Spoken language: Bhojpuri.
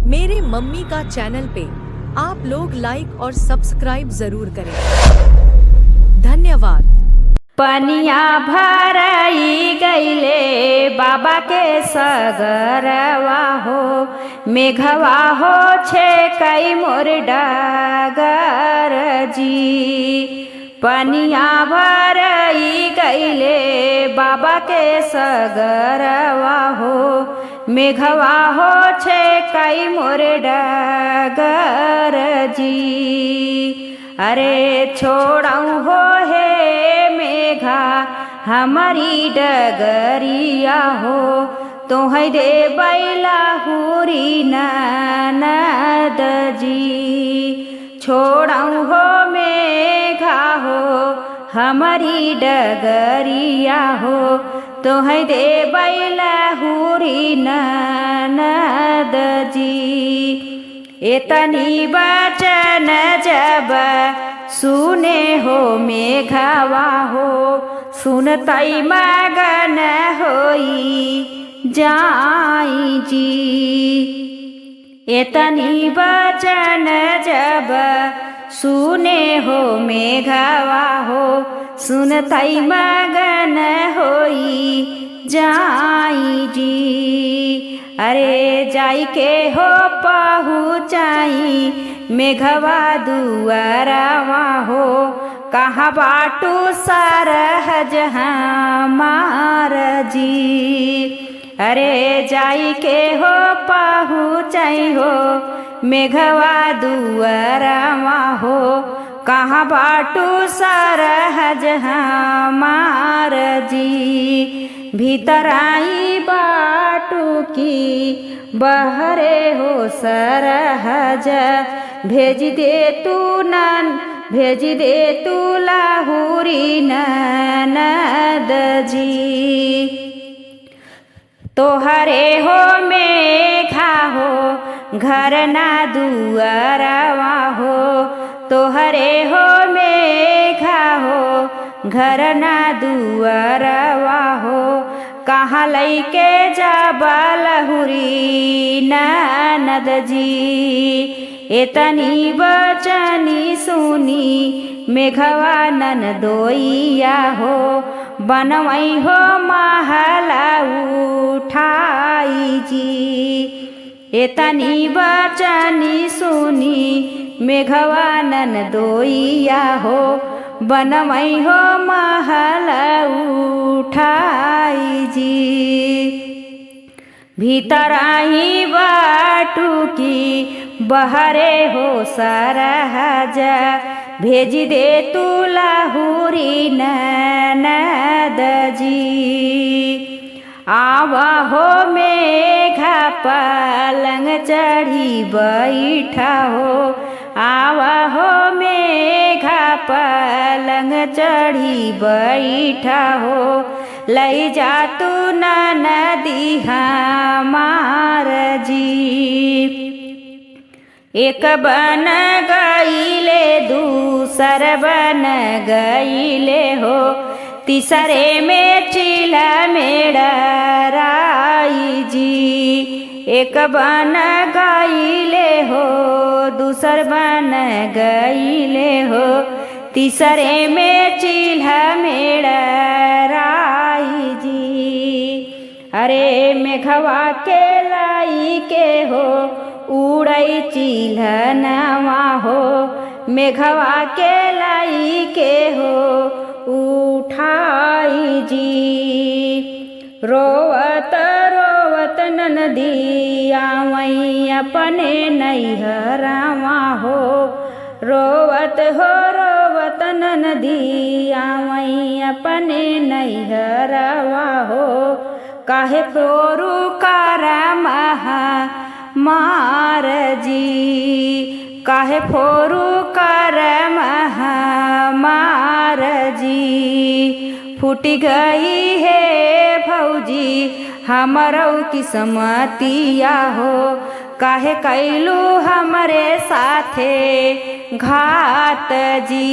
मेरे मम्मी का चैनल पे आप लोग लाइक और सब्सक्राइब जरूर करें। धन्यवाद। पनिया भराई गईले बाबा के सगरवा हो, मेघवा हो छे कई मोर डागर जी। पनिया भराई गईले बाबा के सगरवा हो, मेघवा हो छे कई मोर डागर जी। अरे छोड़ऊ हो हे मेघा हमारी डगरिया हो, तोहै दे बैला हुरी ननद जी। छोड़ऊ हो मेघा हो हमारी डगरिया हो, तोहै दे बैला हुरी ननद जी। एतनी बचन जब सुने हो मेघवा हो, सुनतई मगन होई जाई जी। एतनी बचन जब सुने हो मेघवा हो, सुनतई मगन होई जाई जी। अरे जाई के हो पहुँचाई मेघवा दुआरवा हो, कहाँ बाटू सरहज हमार जी। अरे जाई के हो पहुँचाई हो मेघवा दुआरवा हो, कहाँ बाटू सरहज हमार जी। भीतर आई बाटू की बहरे हो सरहज, भेज दे तू नन भेज दे तू लाहुरी ननद जी। तोहरे हो मेघा हो घर ना दुआरवा हो, तोहरे हो मेघा हो घर ना दुआरवा हो, कहाँ लैके जाबा लहुरी ननद जी। एतनी बचनी सुनी मेघवा ननदोइया हो, बनवई हो महला उठाई जी। एतनी बचनी सुनी मेघवा ननदोइया हो, बनवई हो महला उठाई जी। भीतर आई बाटू की बहरे हो सरहज, भेज दे तू लाहुरी ननद जी। आवा हो मेघा पलंग चढ़ी बैठा हो, आवा हो मेघा पलंग चढ़ी बैठा हो, लई जा तू ननदी हमार जी। एक बन गईले दूसर बन गईले हो, तीसरे में चिल्हा मेड़राई जी। एक बन गईले हो दूसर बन गईले हो, तीसरे में चिल्हा मेड़राई जी। अरे मेघवा के लाई के हो उड़ई चिल्हनवा हो, मेघवा के लाई के हो उठाई जी। रोवत रोवत ननदी आवई अपने नैहरवा हो, रोवत हो रोवत ननदी आवई अपने नैहरवा हो, काहे तोरू करमहा मार जी। काहे फोरू करमहा मार जी। फूट गई है भौजी हमरो किस्मतिया हो, काहे कैलू हमरे साथे घात जी।